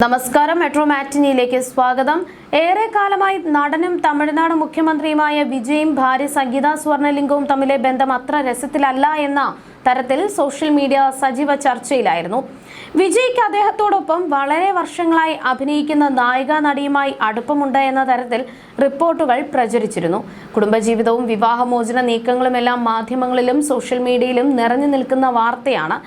നമസ്കാരം. മെട്രോ മാറ്റിനിയിലേക്ക് സ്വാഗതം. ഏറെക്കാലമായി നടനും തമിഴ്നാട് മുഖ്യമന്ത്രിയുമായ വിജയും ഭാര്യ സംഗീത സ്വർണലിംഗവും തമ്മിലെ ബന്ധം അത്ര രസത്തിലല്ല എന്ന തരത്തിൽ സോഷ്യൽ മീഡിയ സജീവ ചർച്ചയിലായിരുന്നു. വിജയ്ക്ക് അദ്ദേഹത്തോടൊപ്പം വളരെ വർഷങ്ങളായി അഭിനയിക്കുന്ന നായിക നടിയുമായി അടുപ്പമുണ്ട് എന്ന തരത്തിൽ റിപ്പോർട്ടുകൾ പ്രചരിച്ചിരുന്നു. കുടുംബജീവിതവും വിവാഹമോചന നീക്കങ്ങളുമെല്ലാം മാധ്യമങ്ങളിലും സോഷ്യൽ മീഡിയയിലും നിറഞ്ഞു നിൽക്കുന്ന വാർത്തയാണ്.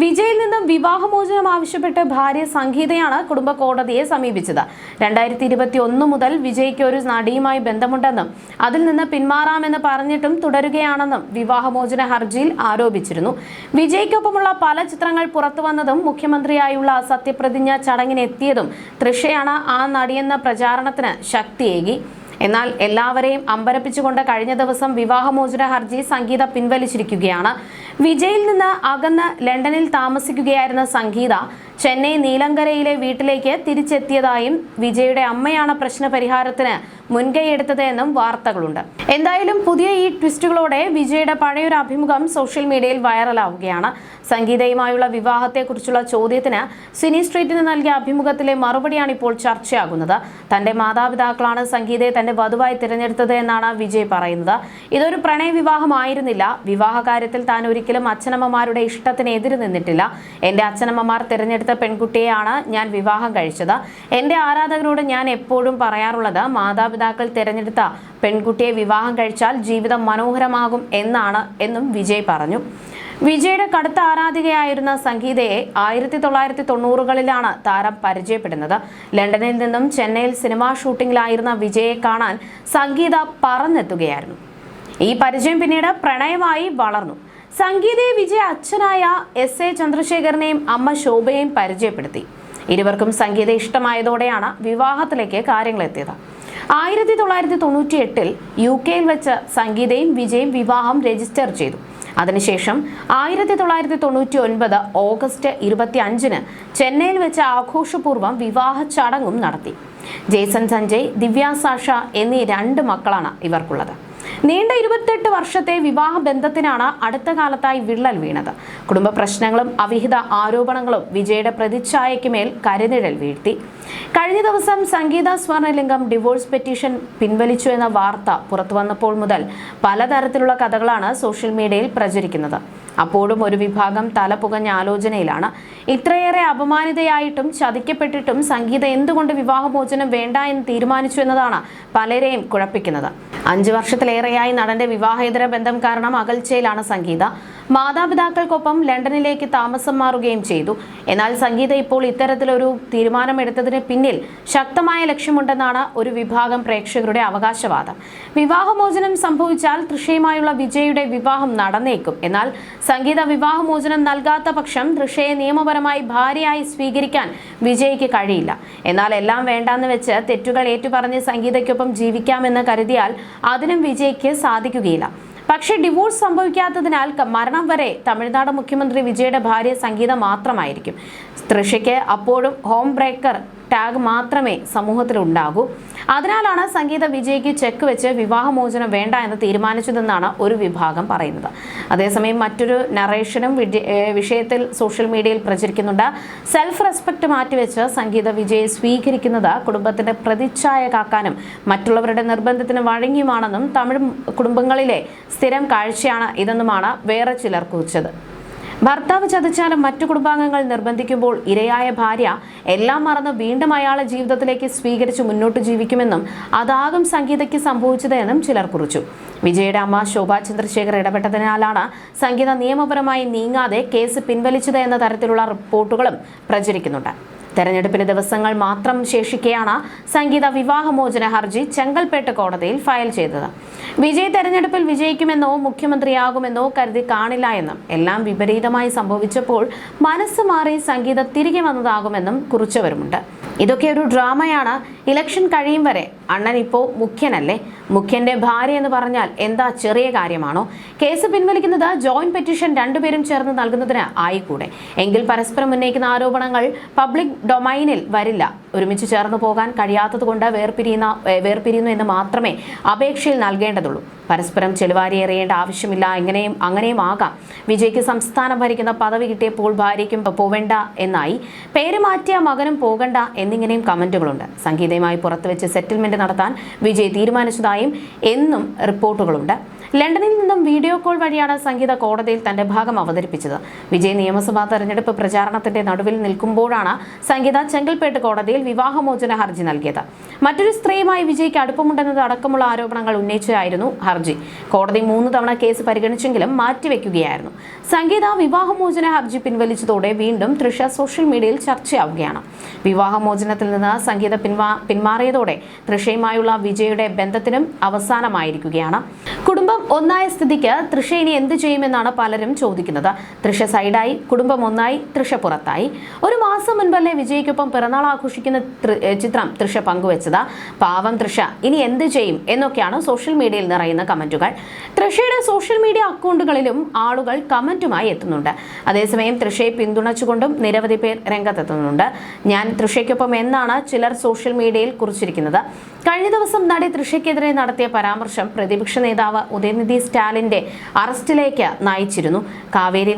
വിജയിൽ നിന്നും വിവാഹമോചനം ആവശ്യപ്പെട്ട് ഭാര്യ സംഗീതയാണ് കുടുംബ കോടതിയെ സമീപിച്ചത്. 2021 മുതൽ വിജയ്ക്ക് ഒരു നടിയുമായി ബന്ധമുണ്ടെന്നും അതിൽ നിന്ന് പിന്മാറാമെന്ന് പറഞ്ഞിട്ടും തുടരുകയാണെന്നും വിവാഹമോചന ഹർജിയിൽ ആരോപിച്ചിരുന്നു. വിജയ്ക്കൊപ്പമുള്ള പല ചിത്രങ്ങൾ പുറത്തു വന്നതും മുഖ്യമന്ത്രിയായുള്ള സത്യപ്രതിജ്ഞ ചടങ്ങിനെത്തിയതും തൃഷയാണ് ആ നടിയെന്ന പ്രചാരണത്തിന് ശക്തിയേകി. എന്നാൽ എല്ലാവരെയും അമ്പരപ്പിച്ചുകൊണ്ട് കഴിഞ്ഞ ദിവസം വിവാഹമോചന ഹർജി സംഗീത പിൻവലിച്ചിരിക്കുകയാണ്. വിജയിൽ നിന്ന് അകന്ന് ലണ്ടനിൽ താമസിക്കുകയായിരുന്ന സംഗീത ചെന്നൈ നീലങ്കരയിലെ വീട്ടിലേക്ക് തിരിച്ചെത്തിയതായും വിജയുടെ അമ്മയാണ് പ്രശ്ന പരിഹാരത്തിന് മുൻകൈയെടുത്തത് എന്നും വാർത്തകളുണ്ട്. എന്തായാലും പുതിയ ഈ ട്വിസ്റ്റുകളോടെ വിജയുടെ പഴയൊരു അഭിമുഖം സോഷ്യൽ മീഡിയയിൽ വൈറലാവുകയാണ്. സംഗീതയുമായുള്ള വിവാഹത്തെക്കുറിച്ചുള്ള ചോദ്യത്തിന് സിനി സ്ട്രീറ്റിന് നൽകിയ അഭിമുഖത്തിലെ മറുപടിയാണ് ഇപ്പോൾ ചർച്ചയാകുന്നത്. തന്റെ മാതാപിതാക്കളാണ് സംഗീതയെ തന്റെ വധുവായി തിരഞ്ഞെടുത്തത് എന്നാണ് വിജയ് പറയുന്നത്. ഇതൊരു പ്രണയ വിവാഹമായിരുന്നില്ല. വിവാഹ കാര്യത്തിൽ താൻ ഒരിക്കലും അച്ഛനമ്മമാരുടെ ഇഷ്ടത്തിന് എതിര് നിന്നിട്ടില്ല. എന്റെ അച്ഛനമ്മമാർ തിരഞ്ഞെടുത്ത പെൺകുട്ടിയെയാണ് ഞാൻ വിവാഹം കഴിച്ചത്. എന്റെ ആരാധകരോട് ഞാൻ എപ്പോഴും പറയാറുള്ളത്, മാതാപിതാക്കൾ തിരഞ്ഞെടുത്ത പെൺകുട്ടിയെ വിവാഹം കഴിച്ചാൽ ജീവിതം മനോഹരമാകും എന്നും വിജയ് പറഞ്ഞു. വിജയുടെ കടുത്ത ആരാധികയായിരുന്ന സംഗീതയെ 1990കളിലാണ് താരം പരിചയപ്പെടുന്നത്. ലണ്ടനിൽ നിന്നും ചെന്നൈയിൽ സിനിമാ ഷൂട്ടിംഗിലായിരുന്ന വിജയെ കാണാൻ സംഗീത പറന്നെത്തുകയായിരുന്നു. ഈ പരിചയം പിന്നീട് പ്രണയമായി വളർന്നു. സംഗീതയെ വിജയ് അച്ഛനായ SA ചന്ദ്രശേഖരനെയും അമ്മ ശോഭയെയും പരിചയപ്പെടുത്തി. ഇരുവർക്കും സംഗീത ഇഷ്ടമായതോടെയാണ് വിവാഹത്തിലേക്ക് കാര്യങ്ങളെത്തിയത്. 1998 UK വെച്ച് സംഗീതയും വിജയും വിവാഹം രജിസ്റ്റർ ചെയ്തു. അതിനുശേഷം 1999 ഓഗസ്റ്റ് 25 ചെന്നൈയിൽ വെച്ച് ആഘോഷപൂർവ്വം വിവാഹ ചടങ്ങും നടത്തി. ജേസൺ സഞ്ജയ്, ദിവ്യ സാഷ എന്നീ 2 മക്കളാണ് ഇവർക്കുള്ളത്. നീണ്ട 28 വർഷത്തെ വിവാഹ ബന്ധത്തിനാണ് അടുത്ത കാലത്തായി വിള്ളൽ വീണത്. കുടുംബ പ്രശ്നങ്ങളും അവിഹിത ആരോപണങ്ങളും വിജയുടെ പ്രതിച്ഛായയ്ക്ക് മേൽ കരിനിഴൽ വീഴ്ത്തി. കഴിഞ്ഞ ദിവസം സംഗീത സ്വർണലിംഗം ഡിവോഴ്സ് പെറ്റീഷൻ പിൻവലിച്ചു എന്ന വാർത്ത പുറത്തു വന്നപ്പോൾ മുതൽ പലതരത്തിലുള്ള കഥകളാണ് സോഷ്യൽ മീഡിയയിൽ പ്രചരിക്കുന്നത്. അപ്പോഴും ഒരു വിഭാഗം തലപുകഞ്ഞ ആലോചനയിലാണ്. ഇത്രയേറെ അപമാനിതയായിട്ടും ചതിക്കപ്പെട്ടിട്ടും സംഗീത എന്തുകൊണ്ട് വിവാഹമോചനം വേണ്ട എന്ന് തീരുമാനിച്ചു എന്നതാണ് പലരെയും കുഴപ്പിക്കുന്നത്. 5 വർഷത്തിലേറെയായി നടന്റെ വിവാഹേതര ബന്ധം കാരണം അകൽച്ചയിലാണ് സംഗീത. മാതാപിതാക്കൾക്കൊപ്പം ലണ്ടനിലേക്ക് താമസം മാറുകയും ചെയ്തു. എന്നാൽ സംഗീത ഇപ്പോൾ ഇത്തരത്തിലൊരു തീരുമാനമെടുത്തതിന് പിന്നിൽ ശക്തമായ ലക്ഷ്യമുണ്ടെന്നാണ് ഒരു വിഭാഗം പ്രേക്ഷകരുടെ അവകാശവാദം. വിവാഹമോചനം സംഭവിച്ചാൽ തൃഷയുമായുള്ള വിജയുടെ വിവാഹം നടന്നേക്കും. എന്നാൽ സംഗീത വിവാഹമോചനം നൽകാത്ത പക്ഷം തൃഷയെ നിയമപരമായി ഭാര്യയായി സ്വീകരിക്കാൻ വിജയ്ക്ക് കഴിയില്ല. എന്നാൽ എല്ലാം വേണ്ടാന്ന് വെച്ച് തെറ്റുകൾ ഏറ്റുപറഞ്ഞ് സംഗീതയ്ക്കൊപ്പം ജീവിക്കാമെന്ന് കരുതിയാൽ അതിനും വിജയ്ക്ക് സാധിക്കുകയില്ല. പക്ഷേ ഡിവോഴ്സ് സംഭവിക്കാത്തതിനാൽ മരണം വരെ തമിഴ്നാട് മുഖ്യമന്ത്രി വിജയുടെ ഭാര്യ സംഗീത മാത്രമായിരിക്കും. തൃഷയ്ക്ക് അപ്പോഴും ഹോം ബ്രേക്കർ ടാഗ് മാത്രമേ സമൂഹത്തിൽ ഉണ്ടാകൂ. അതിനാലാണ് സംഗീത വിജയ്ക്ക് ചെക്ക് വെച്ച് വിവാഹമോചനം വേണ്ട എന്ന് തീരുമാനിച്ചതെന്നാണ് ഒരു വിഭാഗം പറയുന്നത്. അതേസമയം മറ്റൊരു നറേഷനും വിഷയത്തിൽ സോഷ്യൽ മീഡിയയിൽ പ്രചരിക്കുന്നുണ്ട്. സെൽഫ് റെസ്പെക്ട് മാറ്റിവെച്ച് സംഗീത വിജയെ സ്വീകരിക്കുന്നത് കുടുംബത്തിന്റെ പ്രതിച്ഛായ കാക്കാനും മറ്റുള്ളവരുടെ നിർബന്ധത്തിന് വഴങ്ങിയുമാണെന്നും തമിഴ് കുടുംബങ്ങളിലെ സ്ഥിരം കാഴ്ചയാണ് ഇതെന്നുമാണ് വേറെ ചിലർ കുറിച്ചത്. ഭർത്താവ് ചതിച്ചാലും മറ്റു കുടുംബാംഗങ്ങൾ നിർബന്ധിക്കുമ്പോൾ ഇരയായ ഭാര്യ എല്ലാം മറന്ന് വീണ്ടും അയാളെ ജീവിതത്തിലേക്ക് സ്വീകരിച്ച് മുന്നോട്ട് ജീവിക്കുമെന്നും അതാകും സംഗീതയ്ക്ക് സംഭവിച്ചത് എന്നും ചിലർ കുറിച്ചു. വിജയുടെ അമ്മ ശോഭ ചന്ദ്രശേഖർ ഇടപെട്ടതിനാലാണ് സംഗീത നിയമപരമായി നീങ്ങാതെ കേസ് പിൻവലിച്ചത് എന്ന തരത്തിലുള്ള റിപ്പോർട്ടുകളും പ്രചരിക്കുന്നുണ്ട്. തെരഞ്ഞെടുപ്പിന് ദിവസങ്ങൾ മാത്രം ശേഷിക്കെയാണ് സംഗീത വിവാഹമോചന ഹർജി ചെങ്കൽപ്പേട്ട് കോടതിയിൽ ഫയൽ ചെയ്തത്. വിജയ് തെരഞ്ഞെടുപ്പിൽ വിജയിക്കുമെന്നോ മുഖ്യമന്ത്രിയാകുമെന്നോ കരുതി കാണില്ല എന്നും എല്ലാം വിപരീതമായി സംഭവിച്ചപ്പോൾ മനസ്സ് മാറി സംഗീത തിരികെ വന്നതാകുമെന്നും കുറിച്ചവരുമുണ്ട്. ഇതൊക്കെ ഒരു ഡ്രാമയാണ്. ഇലക്ഷൻ കഴിയും വരെ അണ്ണൻ ഇപ്പോൾ മുഖ്യനല്ലേ? മുഖ്യന്റെ ഭാര്യ എന്ന് പറഞ്ഞാൽ എന്താ ചെറിയ കാര്യമാണോ? കേസ് പിൻവലിക്കുന്നത് ജോയിന്റ് പെറ്റീഷൻ 2 പേരും ചേർന്ന് നൽകുന്നതിന് ആയിക്കൂടെ? എങ്കിൽ പരസ്പരം ഉന്നയിക്കുന്ന ആരോപണങ്ങൾ പബ്ലിക് ഡൊമൈനിൽ വരില്ല. ഒരുമിച്ച് ചേർന്ന് പോകാൻ കഴിയാത്തതുകൊണ്ട് വേർപിരിയുന്നു എന്ന് മാത്രമേ അപേക്ഷയിൽ നൽകേണ്ടതുള്ളൂ. പരസ്പരം ചെലുവാരി എറിയേണ്ട ആവശ്യമില്ല. അങ്ങനെയും ആകാം. വിജയ്ക്ക് സംസ്ഥാനം ഭരിക്കുന്ന പദവി കിട്ടിയപ്പോൾ ഭാര്യയ്ക്കും പോവേണ്ട എന്നായി, പേര് മാറ്റിയ മകനും പോകണ്ട എന്നിങ്ങനെയും കമന്റുകളുണ്ട്. സംഗീതയുമായി പുറത്തുവെച്ച് സെറ്റിൽമെന്റ് നടത്താൻ വിജയ് തീരുമാനിച്ചതായും എന്നും റിപ്പോർട്ടുകളുണ്ട്. ലണ്ടനിൽ നിന്നും വീഡിയോ കോൾ വഴിയാണ് സംഗീത കോടതിയിൽ തന്റെ ഭാഗം അവതരിപ്പിച്ചത്. വിജയ് നിയമസഭാ തെരഞ്ഞെടുപ്പ് പ്രചാരണത്തിന്റെ നടുവിൽ നിൽക്കുമ്പോഴാണ് സംഗീത ചെങ്കൽപ്പേട്ട് കോടതിയിൽ വിവാഹമോചന ഹർജി നൽകിയത്. മറ്റൊരു സ്ത്രീയുമായി വിജയ്ക്ക് അടുപ്പമുണ്ടെന്നത് അടക്കമുള്ള ആരോപണങ്ങൾ ഉന്നയിച്ചായിരുന്നു ഹർജി. കോടതി 3 തവണ കേസ് പരിഗണിച്ചെങ്കിലും മാറ്റിവെക്കുകയായിരുന്നു. സംഗീത വിവാഹമോചന ഹർജി പിൻവലിച്ചതോടെ വീണ്ടും തൃഷ സോഷ്യൽ മീഡിയയിൽ ചർച്ചയാവുകയാണ്. വിവാഹമോചനത്തിൽ നിന്ന് സംഗീത പിന്മാറിയതോടെ തൃഷയുമായുള്ള വിജയുടെ ബന്ധത്തിനും അവസാനമായിരിക്കുകയാണ്. കുടുംബം ഒന്നായ സ്ഥിതിക്ക് തൃഷ ഇനി എന്ത് ചെയ്യുമെന്നാണ് പലരും ചോദിക്കുന്നത്. തൃഷ സൈഡായി, കുടുംബം ഒന്നായി, തൃഷ പുറത്തായി. ഒരു മാസം മുൻപല്ലേ വിജയ്ക്കൊപ്പം പിറന്നാൾ ആഘോഷിക്കുന്ന ചിത്രം തൃഷ പങ്കുവെച്ചത്. പാവം തൃഷ ഇനി എന്ത് ചെയ്യും എന്നൊക്കെയാണ് സോഷ്യൽ മീഡിയയിൽ നിറയുന്ന കമന്റുകൾ. തൃഷയുടെ സോഷ്യൽ മീഡിയ അക്കൗണ്ടുകളിലും ആളുകൾ കമന്റുമായി എത്തുന്നുണ്ട്. അതേസമയം തൃഷയെ പിന്തുണച്ചുകൊണ്ടും നിരവധി പേർ രംഗത്തെത്തുന്നുണ്ട്. ഞാൻ തൃഷയ്ക്കൊപ്പം എന്നാണ് ചിലർ സോഷ്യൽ മീഡിയയിൽ കുറിച്ചിരിക്കുന്നത്. കഴിഞ്ഞ ദിവസം നടി തൃഷയ്ക്കെതിരെ നടത്തിയ പരാമർശം പ്രതിപക്ഷ നേതാവ് ഉദയനിധി സ്റ്റാലിന്റെ അറസ്റ്റിലേക്ക് നയിച്ചിരുന്നു. കാവേരി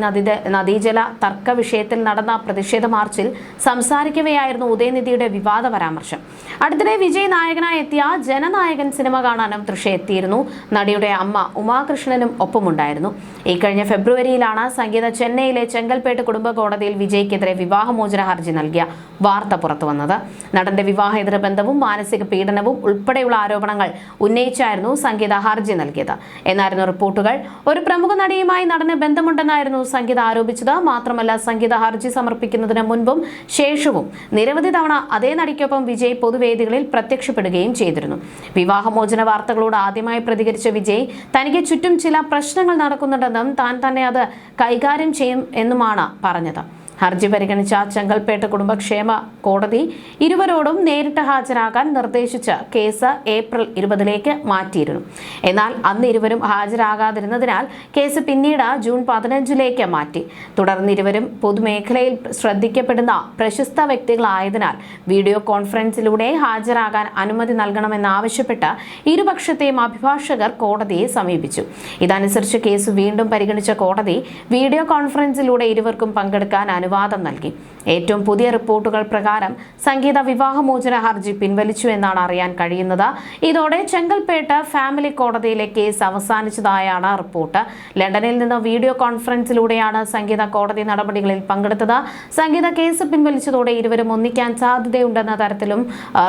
നദീജല തർക്ക വിഷയത്തിൽ നടന്ന പ്രതിഷേധ മാർച്ചിൽ സംസാരിക്കവെയായിരുന്നു ഉദയനിധിയുടെ വിവാദ പരാമർശം. അടുത്തിടെ വിജയ് നായകനായി എത്തിയ ജനനായകൻ സിനിമ കാണാനും തൃഷ എത്തിയിരുന്നു. നടിയുടെ അമ്മ ഉമാകൃഷ്ണനും ഒപ്പമുണ്ടായിരുന്നു. ഇക്കഴിഞ്ഞ ഫെബ്രുവരിയിലാണ് സംഗീത ചെന്നൈയിലെ ചെങ്കൽപ്പേട്ട് കുടുംബ കോടതിയിൽ വിജയ്ക്കെതിരെ വിവാഹമോചന ഹർജി നൽകിയ വാർത്ത പുറത്തുവന്നത്. നടന്റെ വിവാഹേതര ബന്ധവും മാനസിക പീഡനവും ഉൾപ്പെടെയുള്ള ആരോപണങ്ങൾ ഉന്നയിച്ചായിരുന്നു സംഗീത ഹർജി നൽകിയത് എന്നായിരുന്നു റിപ്പോർട്ടുകൾ. ഒരു പ്രമുഖ നടിയുമായി നടന് ബന്ധമുണ്ടെന്നായിരുന്നു സംഗീത ആരോപിച്ചത്. മാത്രമല്ല, സംഗീത ഹർജി സമർപ്പിക്കുന്നതിന് മുൻപും ശേഷവും നിരവധി തവണ അതേ നടിക്കൊപ്പം വിജയ് പൊതുവേദികളിൽ പ്രത്യക്ഷപ്പെടുകയും ചെയ്തിരുന്നു. വിവാഹമോചന വാർത്തകളോട് ആദ്യമായി പ്രതികരിച്ച വിജയ് തനിക്ക് ചുറ്റും ചില പ്രശ്നങ്ങൾ നടക്കുന്നുണ്ടെന്നും താൻ തന്നെ അത് കൈകാര്യം ചെയ്യും എന്നുമാണ് പറഞ്ഞത്. ഹർജി പരിഗണിച്ച ചെങ്കൽപ്പേട്ട് കുടുംബക്ഷേമ കോടതി ഇരുവരോടും നേരിട്ട് ഹാജരാകാൻ നിർദ്ദേശിച്ച് കേസ് ഏപ്രിൽ 20 മാറ്റിയിരുന്നു. എന്നാൽ അന്ന് ഇരുവരും ഹാജരാകാതിരുന്നതിനാൽ കേസ് പിന്നീട് ജൂൺ 15 മാറ്റി. തുടർന്ന് ഇരുവരും പൊതുമേഖലയിൽ ശ്രദ്ധിക്കപ്പെടുന്ന പ്രശസ്ത വ്യക്തികളായതിനാൽ വീഡിയോ കോൺഫറൻസിലൂടെ ഹാജരാകാൻ അനുമതി നൽകണമെന്നാവശ്യപ്പെട്ട് ഇരുപക്ഷത്തെയും അഭിഭാഷകർ കോടതിയെ സമീപിച്ചു. ഇതനുസരിച്ച് കേസ് വീണ്ടും പരിഗണിച്ച കോടതി വീഡിയോ കോൺഫറൻസിലൂടെ ഇരുവർക്കും പങ്കെടുക്കാൻ അനുവാദം നൽകി. ഏറ്റവും പുതിയ റിപ്പോർട്ടുകൾ പ്രകാരം സംഗീത വിവാഹമോചന ഹർജി പിൻവലിച്ചു എന്നാണ് അറിയാൻ കഴിയുന്നത്. ഇതോടെ ചെങ്കൽപ്പേട്ട് ഫാമിലി കോടതിയിലെ കേസ് അവസാനിച്ചതായാണ് റിപ്പോർട്ട്. ലണ്ടനിൽ നിന്ന് വീഡിയോ കോൺഫറൻസിലൂടെയാണ് സംഗീത കോടതി നടപടികളിൽ പങ്കെടുത്തത്. സംഗീത കേസ് പിൻവലിച്ചതോടെ ഇരുവരും ഒന്നിക്കാൻ സാധ്യതയുണ്ടെന്ന തരത്തിലും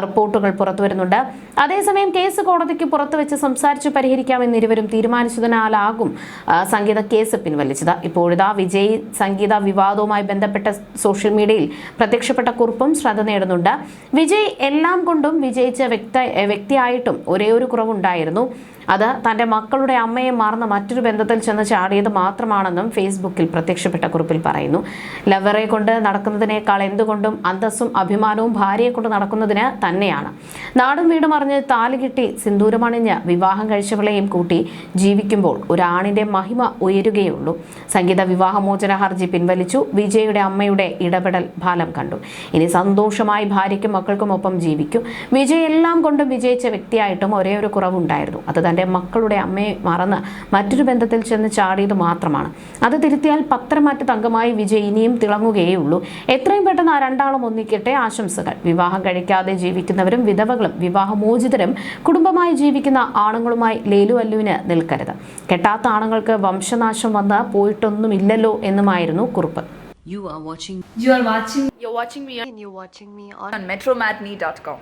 റിപ്പോർട്ടുകൾ പുറത്തുവരുന്നുണ്ട്. അതേസമയം കേസ് കോടതിക്ക് പുറത്തുവെച്ച് സംസാരിച്ച് പരിഹരിക്കാമെന്ന് ഇരുവരും തീരുമാനിച്ചതിനാലാകും സംഗീത കേസ് പിൻവലിച്ചത്. ഇപ്പോഴിതാ വിജയ് സംഗീത വിവാദവുമായി ബന്ധപ്പെട്ട സോഷ്യൽ മീഡിയയിൽ പ്രത്യക്ഷപ്പെട്ട കുറിപ്പും ശ്രദ്ധ നേടുന്നുണ്ട്. വിജയ് എല്ലാം കൊണ്ടും വിജയിച്ച വ്യക്തിയായിട്ടും ഒരേ ഒരു കുറവുണ്ടായിരുന്നു. അത് തന്റെ മക്കളുടെ അമ്മയെ മറന്ന് മറ്റൊരു ബന്ധത്തിൽ ചെന്ന് ചാടിയത് മാത്രമാണെന്നും ഫേസ്ബുക്കിൽ പ്രത്യക്ഷപ്പെട്ട കുറിപ്പിൽ പറയുന്നു. ലവറെ കൊണ്ട് നടക്കുന്നതിനേക്കാൾ എന്തുകൊണ്ടും അന്തസ്സും അഭിമാനവും ഭാര്യയെ കൊണ്ട് നടക്കുന്നതിന് തന്നെയാണ്. നാടും വീടും അറിഞ്ഞ് താലി കിട്ടി സിന്ദൂരമണിഞ്ഞ് വിവാഹം കഴിച്ചവളെയും കൂട്ടി ജീവിക്കുമ്പോൾ ഒരാണിന്റെ മഹിമ ഉയരുകയുള്ളൂ. സംഗീത വിവാഹമോചന ഹർജി പിൻവലിച്ചു. വിജയുടെ അമ്മയുടെ ഇടപെടൽ ഫലം കണ്ടു. ഇനി സന്തോഷമായി ഭാര്യയ്ക്കും മക്കൾക്കും ഒപ്പം ജീവിക്കും. വിജയ് എല്ലാം കൊണ്ടും വിജയിച്ച വ്യക്തിയായിട്ടും ഒരേ ഒരു കുറവുണ്ടായിരുന്നു. അത് തന്റെ മക്കളുടെ അമ്മയെ മറന്ന് മറ്റൊരു ബന്ധത്തിൽ ചെന്ന് ചാടിയത് മാത്രമാണ്. അത് തിരുത്തിയാൽ പത്രമാറ്റ തങ്കമായി വിജയ് ഇനിയും തിളങ്ങുകയുള്ളൂ. എത്രയും പെട്ടെന്ന് ആ രണ്ടാളും ഒന്നിക്കട്ടെ. ആശംസകൾ. വിവാഹം കഴിക്കാതെ ജീവിക്കുന്നവരും വിധവകളും വിവാഹമോചിതരും കുടുംബമായി ജീവിക്കുന്ന ആണുങ്ങളുമായി ലേലുവല്ലുവിന് നിൽക്കരുത്. കെട്ടാത്ത ആണുങ്ങൾക്ക് വംശനാശം വന്ന് പോയിട്ടൊന്നുമില്ലല്ലോ എന്നുമായിരുന്നു കുറിപ്പ്. You're watching me on metromatney.com.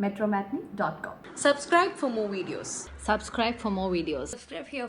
metromatney.com. Subscribe for more videos. Subscribe here.